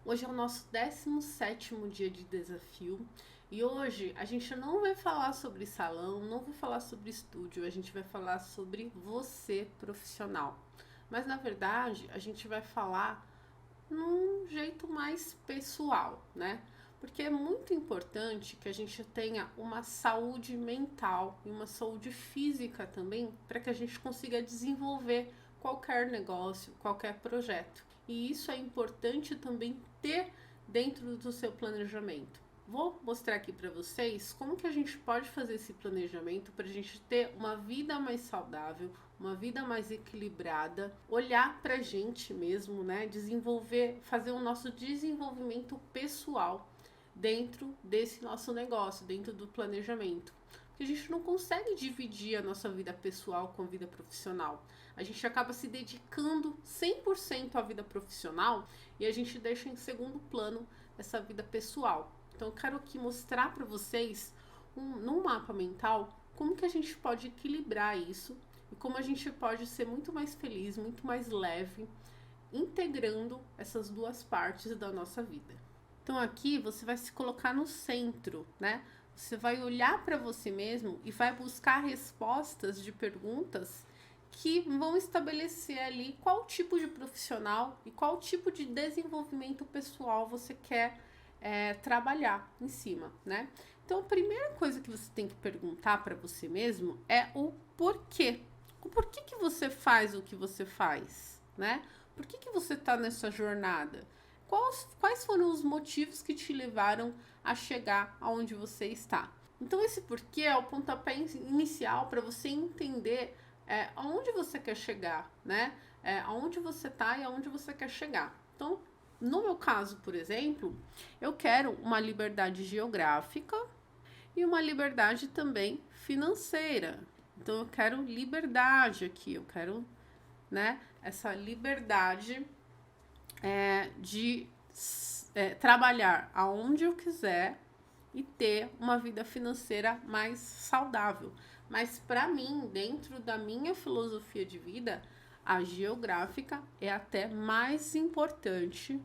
Hoje é o nosso 17º dia de desafio e hoje a gente não vai falar sobre salão, não vai falar sobre estúdio, a gente vai falar sobre você profissional. Mas na verdade a gente vai falar num jeito mais pessoal, né? Porque é muito importante que a gente tenha uma saúde mental e uma saúde física também para que a gente consiga desenvolver qualquer negócio, qualquer projeto. E isso é importante também ter dentro do seu planejamento. Vou mostrar aqui para vocês como que a gente pode fazer esse planejamento para a gente ter uma vida mais saudável, uma vida mais equilibrada, olhar para a gente mesmo, né? Desenvolver, fazer o nosso desenvolvimento pessoal dentro desse nosso negócio, dentro do planejamento. Porque a gente não consegue dividir a nossa vida pessoal com a vida profissional. A gente acaba se dedicando 100% à vida profissional e a gente deixa em segundo plano essa vida pessoal. Então eu quero aqui mostrar para vocês, num mapa mental, como que a gente pode equilibrar isso e como a gente pode ser muito mais feliz, muito mais leve, integrando essas duas partes da nossa vida. Então aqui você vai se colocar no centro, né? Você vai olhar para você mesmo e vai buscar respostas de perguntas que vão estabelecer ali qual tipo de profissional e qual tipo de desenvolvimento pessoal você quer trabalhar em cima, né? Então a primeira coisa que você tem que perguntar para você mesmo é o porquê. O porquê que você faz o que você faz, né? Por que você está nessa jornada? Quais foram os motivos que te levaram a chegar aonde você está? Então, esse porquê é o pontapé inicial para você entender aonde você quer chegar, né? Aonde você está e aonde você quer chegar. Então, no meu caso, por exemplo, eu quero uma liberdade geográfica e uma liberdade também financeira. Então, eu quero liberdade aqui, eu quero, né, essa liberdade de trabalhar aonde eu quiser e ter uma vida financeira mais saudável. Mas para mim, dentro da minha filosofia de vida, a geográfica é até mais importante,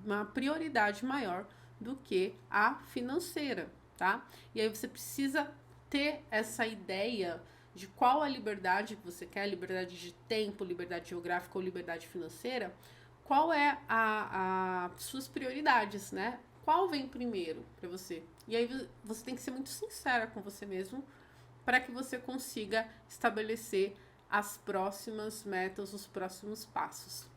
uma prioridade maior do que a financeira, tá? E aí você precisa ter essa ideia de qual a liberdade que você quer, liberdade de tempo, liberdade geográfica ou liberdade financeira, qual é a suas prioridades, né? Qual vem primeiro para você? E aí você tem que ser muito sincera com você mesmo para que você consiga estabelecer as próximas metas, os próximos passos.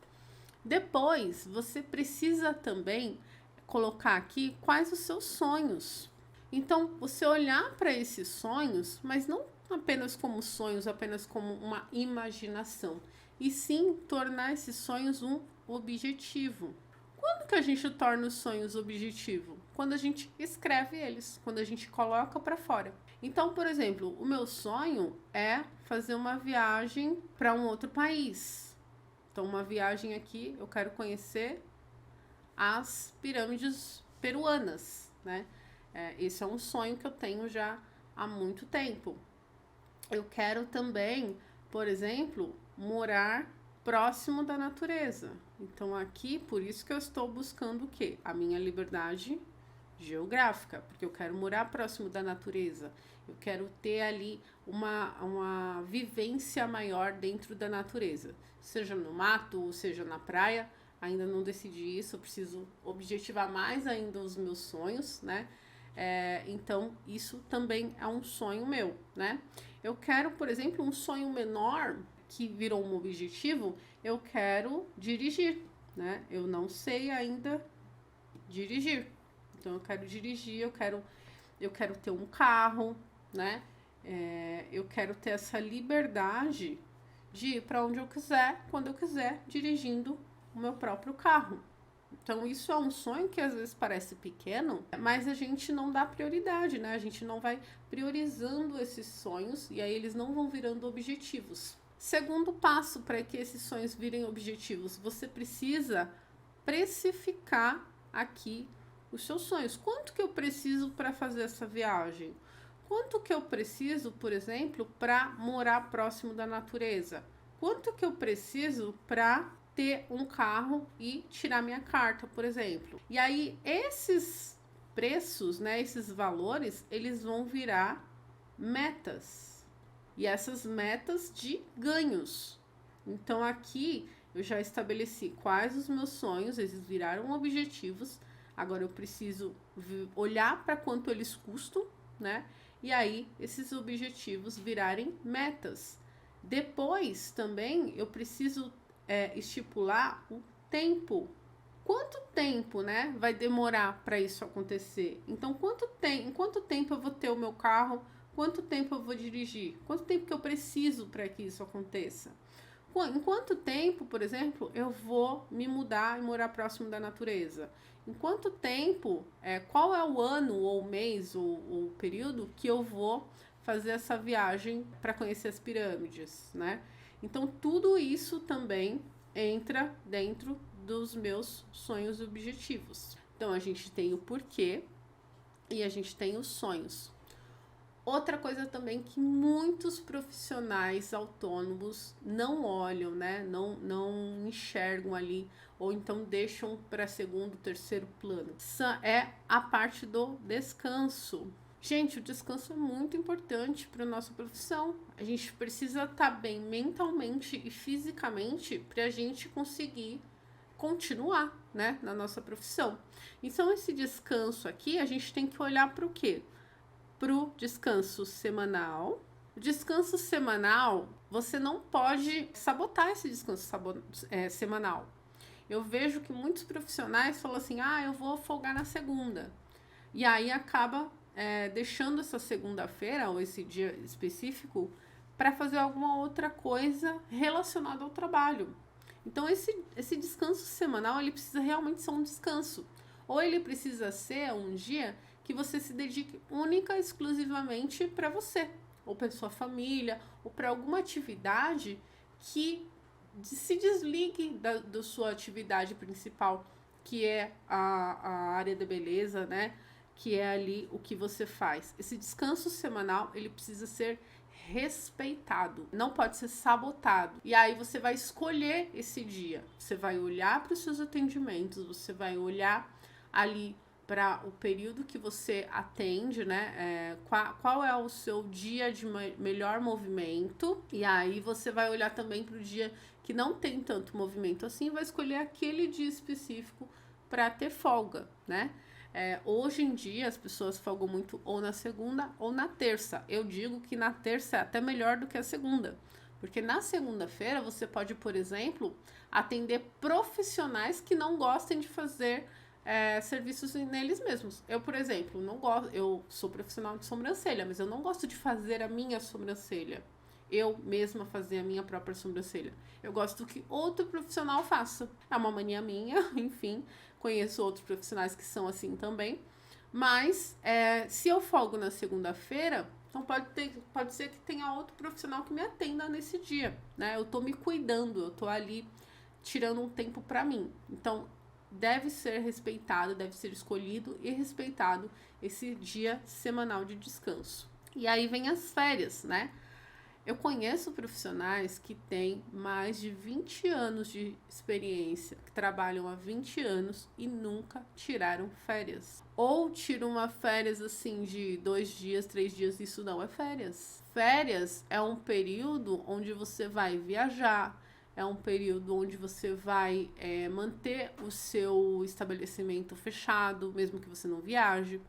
Depois, você precisa também colocar aqui quais os seus sonhos. Então, você olhar para esses sonhos, mas não apenas como sonhos, apenas como uma imaginação, e sim tornar esses sonhos um objetivo. Quando que a gente torna os sonhos objetivo? Quando a gente escreve eles, quando a gente coloca para fora. Então, por exemplo, o meu sonho é fazer uma viagem para um outro país. Então, uma viagem aqui, eu quero conhecer as pirâmides peruanas, né? Esse é um sonho que eu tenho já há muito tempo. Eu quero também, por exemplo, morar próximo da natureza. Então aqui, por isso que eu estou buscando o quê? A minha liberdade geográfica, porque eu quero morar próximo da natureza. Eu quero ter ali uma vivência maior dentro da natureza, seja no mato, ou seja na praia. Ainda não decidi isso, eu preciso objetivar mais ainda os meus sonhos, né? Então, isso também é um sonho meu, né? Eu quero, por exemplo, um sonho menor que virou um objetivo, eu quero dirigir, né? Eu não sei ainda dirigir. Então, eu quero dirigir, eu quero ter um carro, né? Eu quero ter essa liberdade de ir para onde eu quiser, quando eu quiser, dirigindo o meu próprio carro. Então, isso é um sonho que às vezes parece pequeno, mas a gente não dá prioridade, né? A gente não vai priorizando esses sonhos e aí eles não vão virando objetivos. Segundo passo para que esses sonhos virem objetivos, você precisa precificar aqui os seus sonhos. Quanto que eu preciso para fazer essa viagem? Quanto que eu preciso, por exemplo, para morar próximo da natureza? Quanto que eu preciso para ter um carro e tirar minha carta, por exemplo. E aí, esses preços, né, esses valores, eles vão virar metas. E essas metas de ganhos. Então, aqui eu já estabeleci quais os meus sonhos, eles viraram objetivos. Agora eu preciso olhar para quanto eles custam, né? E aí esses objetivos virarem metas. Depois também eu preciso estipular o tempo. Quanto tempo, né, vai demorar para isso acontecer? Então, em quanto tempo eu vou ter o meu carro? Quanto tempo eu vou dirigir? Quanto tempo que eu preciso para que isso aconteça? Em quanto tempo, por exemplo, eu vou me mudar e morar próximo da natureza? Em quanto tempo, qual é o ano ou o mês ou o período que eu vou fazer essa viagem para conhecer as pirâmides, né? Então, tudo isso também entra dentro dos meus sonhos e objetivos. Então, a gente tem o porquê e a gente tem os sonhos. Outra coisa também que muitos profissionais autônomos não olham, né? Não enxergam ali, ou então deixam para segundo, terceiro plano. É a parte do descanso. Gente, o descanso é muito importante para a nossa profissão. A gente precisa estar bem mentalmente e fisicamente para a gente conseguir continuar, né, na nossa profissão. Então, esse descanso aqui, a gente tem que olhar para o quê? Para o descanso semanal. O descanso semanal, você não pode sabotar esse descanso semanal. Eu vejo que muitos profissionais falam assim, eu vou folgar na segunda. E aí acaba deixando essa segunda-feira, ou esse dia específico, para fazer alguma outra coisa relacionada ao trabalho. Então, esse descanso semanal, ele precisa realmente ser um descanso. Ou ele precisa ser um dia que você se dedique única e exclusivamente para você, ou para sua família, ou para alguma atividade que se desligue da sua atividade principal, que é a área da beleza, né? Que é ali o que você faz. Esse descanso semanal, ele precisa ser respeitado, não pode ser sabotado. E aí você vai escolher esse dia, você vai olhar para os seus atendimentos, você vai olhar ali para o período que você atende, né? Qual é o seu dia de melhor movimento, e aí você vai olhar também para o dia que não tem tanto movimento assim, e vai escolher aquele dia específico para ter folga, né? Hoje em dia as pessoas folgam muito ou na segunda ou na terça. Eu digo que na terça é até melhor do que a segunda, porque na segunda-feira você pode, por exemplo, atender profissionais que não gostem de fazer serviços neles mesmos. Eu, por exemplo, não gosto. Eu sou profissional de sobrancelha, mas eu não gosto de fazer a minha sobrancelha. Eu mesma fazer a minha própria sobrancelha. Eu gosto que outro profissional faça. É uma mania minha, enfim. Conheço outros profissionais que são assim também. Mas se eu folgo na segunda-feira, então pode ser que tenha outro profissional que me atenda nesse dia, né? Eu tô me cuidando, eu tô ali tirando um tempo para mim. Então, deve ser respeitado, deve ser escolhido e respeitado esse dia semanal de descanso. E aí vem as férias, né? Eu conheço profissionais que têm mais de 20 anos de experiência, que trabalham há 20 anos e nunca tiraram férias. Ou tiram uma férias assim de 2 dias, 3 dias, isso não é férias. Férias é um período onde você vai viajar, é um período onde você vai manter o seu estabelecimento fechado, mesmo que você não viaje.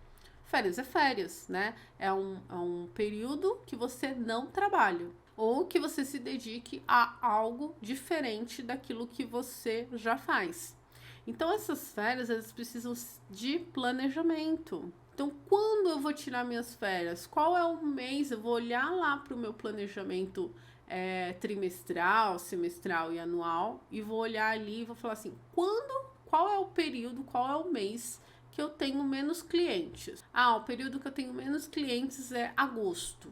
Férias é férias, né? É um período que você não trabalha. Ou que você se dedique a algo diferente daquilo que você já faz. Então, essas férias, elas precisam de planejamento. Então, quando eu vou tirar minhas férias? Qual é o mês? Eu vou olhar lá para o meu planejamento trimestral, semestral e anual e vou olhar ali e vou falar assim, qual é o período, qual é o mês que eu tenho menos clientes? O período que eu tenho menos clientes é agosto.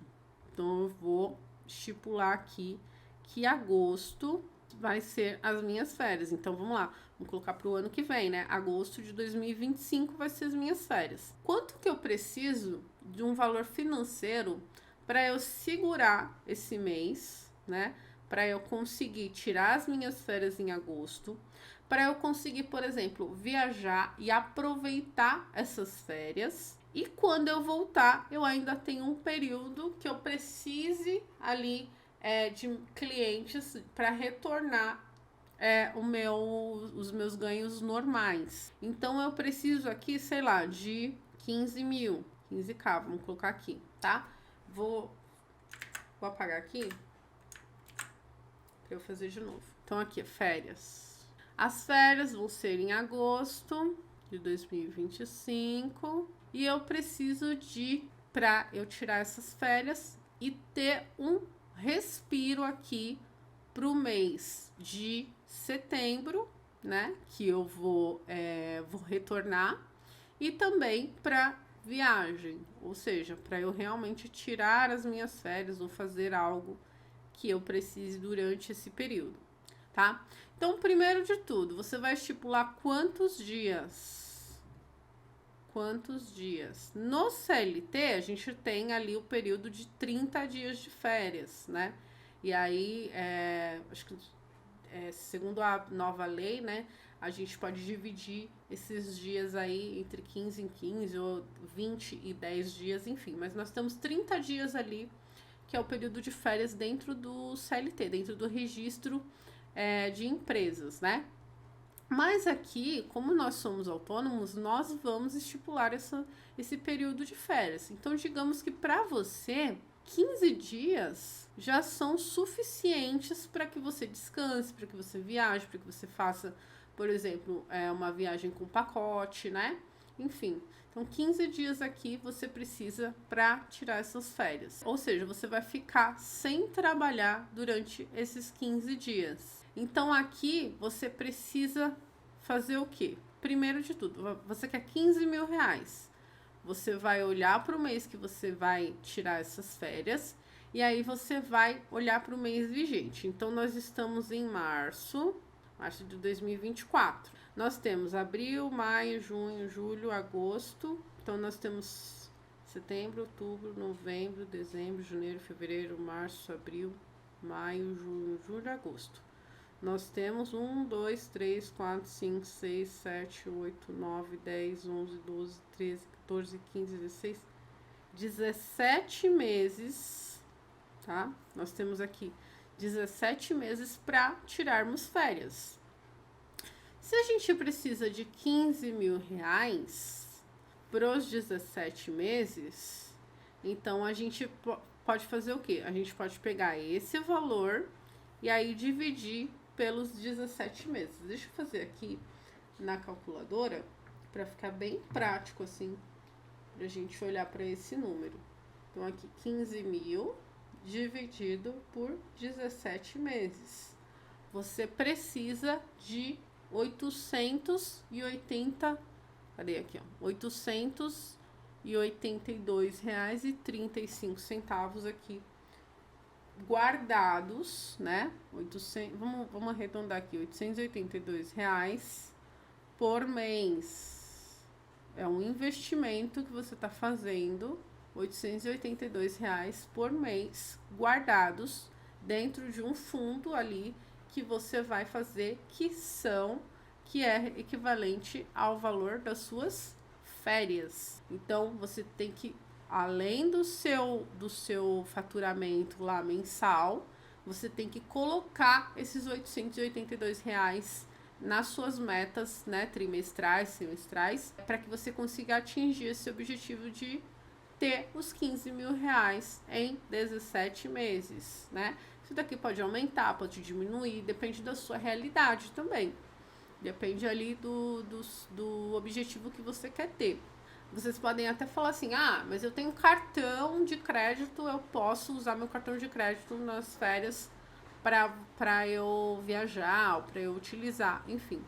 Então, eu vou estipular aqui que agosto vai ser as minhas férias. Então, vamos lá. Vamos colocar para o ano que vem, né? Agosto de 2025 vai ser as minhas férias. Quanto que eu preciso de um valor financeiro para eu segurar esse mês, né? para eu conseguir tirar as minhas férias em agosto, para eu conseguir, por exemplo, viajar e aproveitar essas férias. E quando eu voltar, eu ainda tenho um período que eu precise ali de clientes para retornar os meus ganhos normais. Então eu preciso aqui, sei lá, de 15 mil, 15k, vamos colocar aqui, tá? Vou apagar aqui para eu fazer de novo. Então aqui, férias. As férias vão ser em agosto de 2025 e eu preciso para eu tirar essas férias e ter um respiro aqui pro mês de setembro, né? Que eu vou retornar, e também para viagem, ou seja, para eu realmente tirar as minhas férias ou fazer algo que eu precise durante esse período, tá? Então, primeiro de tudo, você vai estipular quantos dias. Quantos dias? No CLT, a gente tem ali o período de 30 dias de férias, né? E aí, acho que segundo a nova lei, né, a gente pode dividir esses dias aí entre 15 em 15 ou 20 e 10 dias, enfim. Mas nós temos 30 dias ali, que é o período de férias dentro do CLT, dentro do registro de empresas, né? Mas aqui, como nós somos autônomos, nós vamos estipular esse período de férias. Então, digamos que para você, 15 dias já são suficientes para que você descanse, para que você viaje, para que você faça, por exemplo, uma viagem com pacote, né? Enfim, então 15 dias aqui você precisa para tirar essas férias. Ou seja, você vai ficar sem trabalhar durante esses 15 dias. Então aqui você precisa fazer o quê? Primeiro de tudo, você quer 15 mil reais. Você vai olhar para o mês que você vai tirar essas férias e aí você vai olhar para o mês vigente. Então, nós estamos em março de 2024. Nós temos abril, maio, junho, julho, agosto. Então, nós temos setembro, outubro, novembro, dezembro, janeiro, fevereiro, março, abril, maio, junho, julho, agosto. Nós temos 1, 2, 3, 4, 5, 6, 7, 8, 9, 10, 11, 12, 13, 14, 15, 16, 17 meses, tá? Nós temos aqui 17 meses para tirarmos férias. Se a gente precisa de 15 mil reais para os 17 meses, então a gente pode fazer o quê? A gente pode pegar esse valor e aí dividir pelos 17 meses. Deixa eu fazer aqui na calculadora para ficar bem prático assim, pra gente olhar para esse número. Então aqui 15 mil dividido por 17 meses. Você precisa de 880, cadê aqui, ó? R$882,35 aqui guardados, né? 800, vamos arredondar aqui, R$882 por mês. É um investimento que você está fazendo, R$882 por mês, guardados dentro de um fundo ali que você vai fazer, que é equivalente ao valor das suas férias. Então, você tem que, além do seu faturamento lá mensal, você tem que colocar esses R$882 nas suas metas, né, trimestrais, semestrais, para que você consiga atingir esse objetivo de ter os 15 mil reais em 17 meses, né? Isso daqui pode aumentar, pode diminuir, depende da sua realidade também. Depende ali do objetivo que você quer ter. Vocês podem até falar assim, mas eu tenho cartão de crédito, eu posso usar meu cartão de crédito nas férias para eu viajar, ou para eu utilizar, enfim.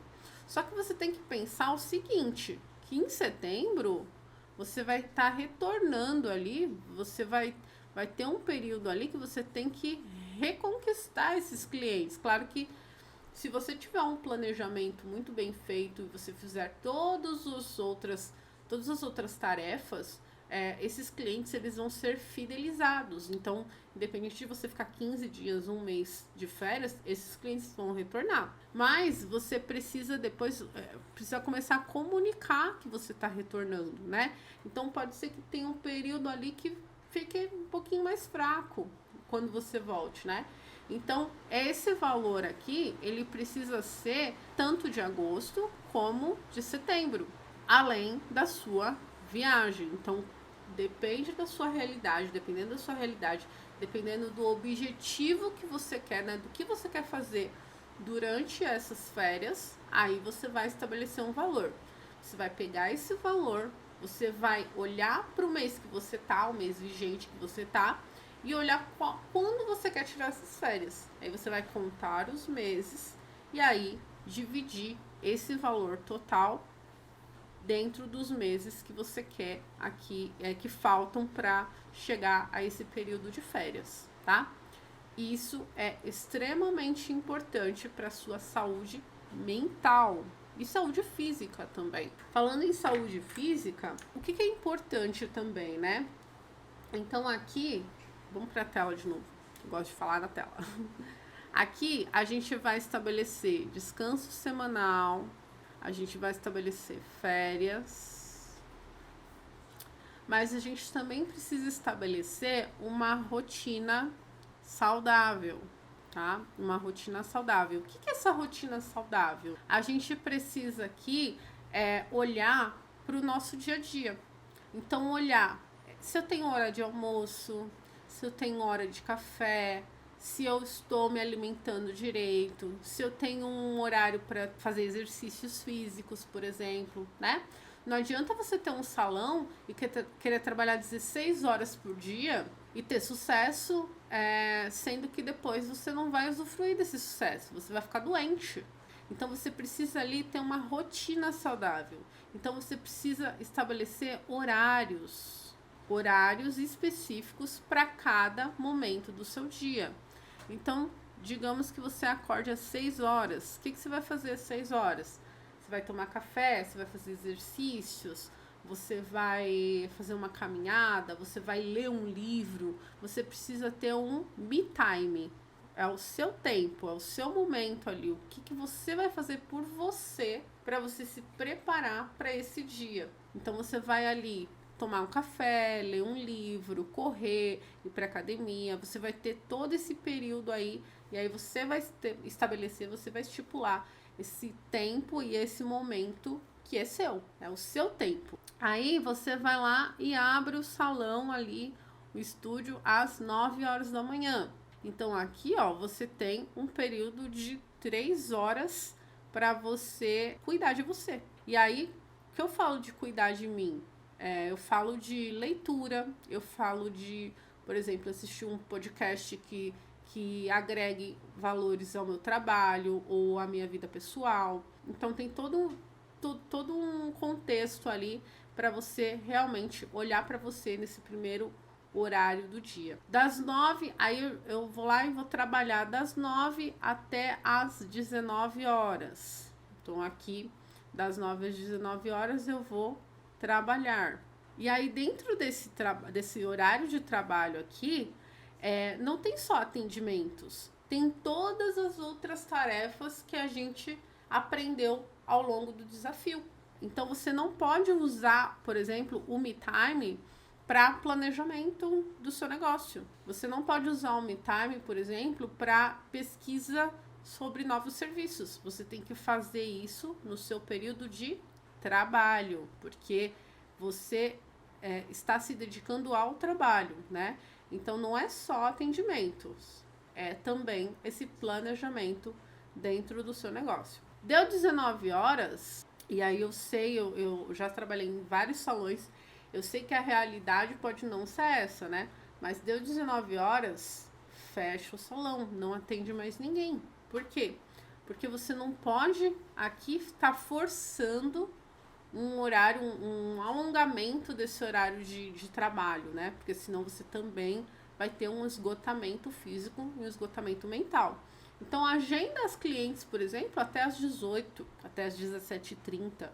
Só que você tem que pensar o seguinte, que em setembro você vai estar retornando ali, você vai ter um período ali que você tem que reconquistar esses clientes. Claro que se você tiver um planejamento muito bem feito e você fizer todas as outras tarefas, esses clientes eles vão ser fidelizados. Então, independente de você ficar 15 dias, um mês de férias, esses clientes vão retornar. Mas você precisa depois, precisa começar a comunicar que você está retornando, né? Então, pode ser que tenha um período ali que fique um pouquinho mais fraco quando você volte, né? Então, esse valor aqui, ele precisa ser tanto de agosto como de setembro, além da sua viagem. Então, depende da sua realidade, dependendo da sua realidade, dependendo do objetivo que você quer, né? Do que você quer fazer durante essas férias, aí você vai estabelecer um valor. Você vai pegar esse valor, você vai olhar para o mês que você tá, o mês vigente que você tá, e olhar quando você quer tirar essas férias. Aí você vai contar os meses e aí dividir esse valor total dentro dos meses que você quer aqui, que faltam para chegar a esse período de férias, tá? Isso é extremamente importante para sua saúde mental e saúde física também. Falando em saúde física, o que é importante também, né? Então aqui, vamos para a tela de novo. Eu gosto de falar na tela. Aqui a gente vai estabelecer descanso semanal, a gente vai estabelecer férias, mas a gente também precisa estabelecer uma rotina saudável, tá? Uma rotina saudável. O que é essa rotina saudável? A gente precisa aqui olhar para o nosso dia a dia. Então, olhar se eu tenho hora de almoço, se eu tenho hora de café, se eu estou me alimentando direito, se eu tenho um horário para fazer exercícios físicos, por exemplo, né? Não adianta você ter um salão e querer trabalhar 16 horas por dia e ter sucesso, sendo que depois você não vai usufruir desse sucesso, você vai ficar doente. Então você precisa ali ter uma rotina saudável. Então você precisa estabelecer horários específicos para cada momento do seu dia. Então, digamos que você acorde às 6 horas. O que você vai fazer às 6 horas? Você vai tomar café, você vai fazer exercícios, você vai fazer uma caminhada, você vai ler um livro. Você precisa ter um me time. É o seu tempo, é o seu momento ali. O que você vai fazer por você para você se preparar para esse dia. Então, você vai ali tomar um café, ler um livro, correr, ir para academia. Você vai ter todo esse período aí e aí você vai estabelecer, você vai estipular esse tempo e esse momento que é seu, é o seu tempo. Aí você vai lá e abre o salão ali, o estúdio às 9 horas da manhã. Então aqui, ó, você tem um período de 3 horas para você cuidar de você. E aí, o que eu falo de cuidar de mim? Eu falo de leitura, eu falo de, por exemplo, assistir um podcast que agregue valores ao meu trabalho ou à minha vida pessoal. Então tem todo um contexto ali para você realmente olhar para você nesse primeiro horário do dia. Das 9, aí eu vou lá e vou trabalhar das 9 até as 19 horas. Então aqui, das 9 às 19 horas eu vou trabalhar. E aí dentro desse horário de trabalho aqui, não tem só atendimentos, tem todas as outras tarefas que a gente aprendeu ao longo do desafio. Então você não pode usar, por exemplo, o Me Time para planejamento do seu negócio. Você não pode usar o Me Time, por exemplo, para pesquisa sobre novos serviços. Você tem que fazer isso no seu período de trabalho, porque você está se dedicando ao trabalho, né? Então não é só atendimentos, é também esse planejamento dentro do seu negócio. Deu 19 horas, e aí eu sei, eu já trabalhei em vários salões, eu sei que a realidade pode não ser essa, né? Mas deu 19 horas, fecha o salão, não atende mais ninguém. Por quê? Porque você não pode aqui estar forçando um horário, um alongamento desse horário de trabalho, né? Porque senão você também vai ter um esgotamento físico e um esgotamento mental. Então, agenda as clientes, por exemplo, até às 18, até às 17h30,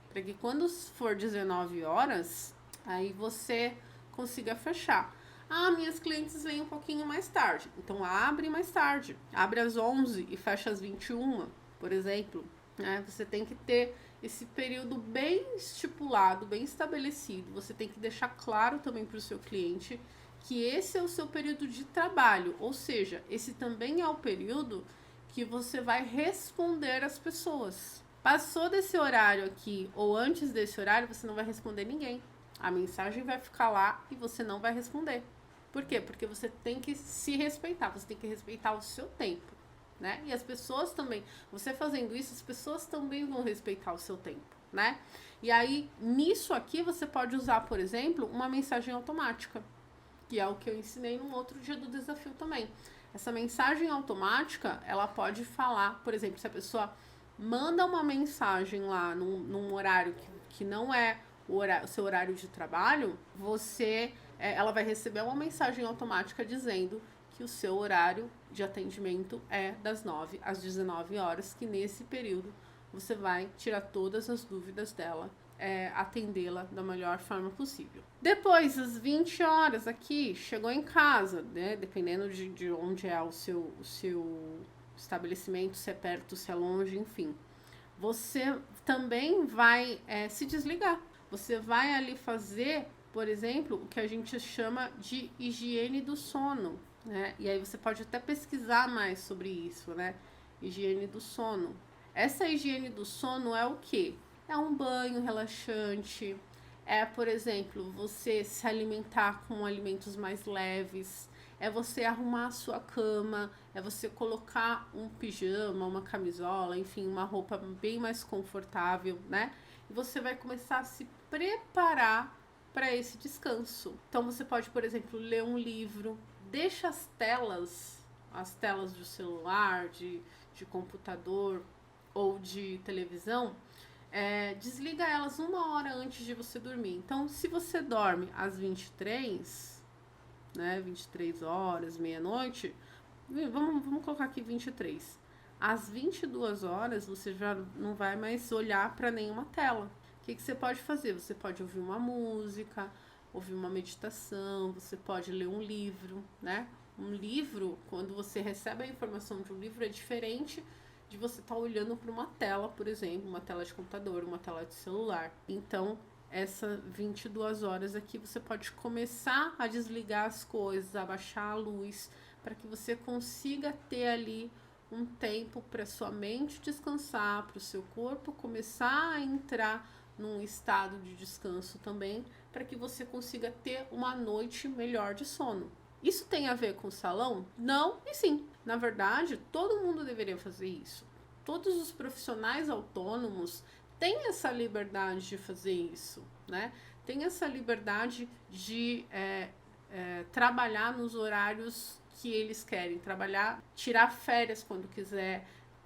para que quando for 19 horas, aí você consiga fechar. Ah, minhas clientes vêm um pouquinho mais tarde, então abre mais tarde, abre às 11 e fecha às 21, por exemplo, né? Você tem que ter esse período bem estipulado, bem estabelecido. Você tem que deixar claro também para o seu cliente que esse é o seu período de trabalho, ou seja, esse também é o período que você vai responder às pessoas. Passou desse horário aqui ou antes desse horário, você não vai responder ninguém. A mensagem vai ficar lá e você não vai responder. Por quê? Porque você tem que se respeitar, você tem que respeitar o seu tempo, né? E as pessoas também, você fazendo isso, as pessoas também vão respeitar o seu tempo, né? E aí, nisso aqui, você pode usar, por exemplo, uma mensagem automática, que é o que eu ensinei no outro dia do desafio também. Essa mensagem automática, ela pode falar, por exemplo, se a pessoa manda uma mensagem lá num horário que não é o seu horário de trabalho, ela vai receber uma mensagem automática dizendo que o seu horário de atendimento é das 9 às 19 horas, que nesse período você vai tirar todas as dúvidas dela, atendê-la da melhor forma possível. Depois, às 20 horas aqui, chegou em casa, né? Dependendo de onde é o seu estabelecimento, se é perto, se é longe, enfim. Você também vai se desligar. Você vai ali fazer, por exemplo, o que a gente chama de higiene do sono, né? E aí você pode até pesquisar mais sobre isso, né? Higiene do sono. Essa higiene do sono é o quê? É um banho relaxante, por exemplo, você se alimentar com alimentos mais leves, é você arrumar a sua cama, é você colocar um pijama, uma camisola, enfim, uma roupa bem mais confortável, né? E você vai começar a se preparar para esse descanso. Então você pode, por exemplo, ler um livro, deixa as telas do celular, de computador ou de televisão, desliga elas 1 hora antes de você dormir. Então, se você dorme às 23, né, 23 horas, meia-noite, vamos colocar aqui 23. Às 22 horas, você já não vai mais olhar para nenhuma tela. O que você pode fazer? Você pode ouvir uma música, ouvir uma meditação, você pode ler um livro, né? Um livro, quando você recebe a informação de um livro, é diferente de você estar olhando para uma tela, por exemplo, uma tela de computador, uma tela de celular. Então, essa 22 horas aqui, você pode começar a desligar as coisas, abaixar a luz, para que você consiga ter ali um tempo para sua mente descansar, para o seu corpo começar a entrar num estado de descanso também, para que você consiga ter uma noite melhor de sono. Isso tem a ver com o salão? Não e sim. Na verdade, todo mundo deveria fazer isso. Todos os profissionais autônomos têm essa liberdade de fazer isso, né? Tem essa liberdade de trabalhar nos horários que eles querem trabalhar, tirar férias quando quiser,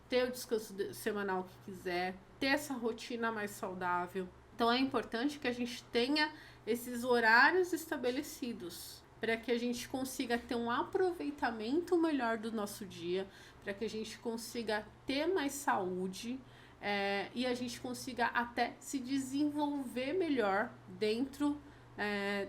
ter o descanso semanal que quiser, ter essa rotina mais saudável. Então é importante que a gente tenha esses horários estabelecidos para que a gente consiga ter um aproveitamento melhor do nosso dia, para que a gente consiga ter mais saúde e a gente consiga até se desenvolver melhor dentro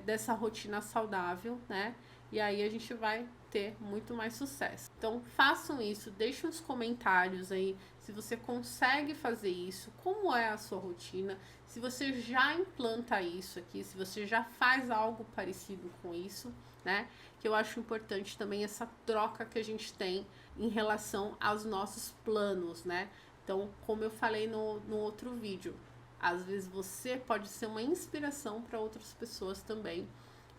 dessa rotina saudável, né? E aí a gente vai ter muito mais sucesso. Então façam isso, deixem os comentários aí se você consegue fazer isso, como é a sua rotina, se você já implanta isso aqui, se você já faz algo parecido com isso, né? Que eu acho importante também essa troca que a gente tem em relação aos nossos planos, né? Então, como eu falei no outro vídeo, às vezes você pode ser uma inspiração para outras pessoas também.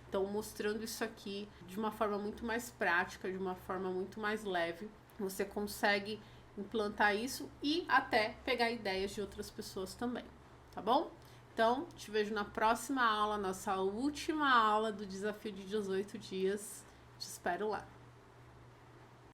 Então, mostrando isso aqui de uma forma muito mais prática, de uma forma muito mais leve, você consegue implantar isso e até pegar ideias de outras pessoas também, tá bom? Então, te vejo na próxima aula, nossa última aula do desafio de 18 dias. Te espero lá.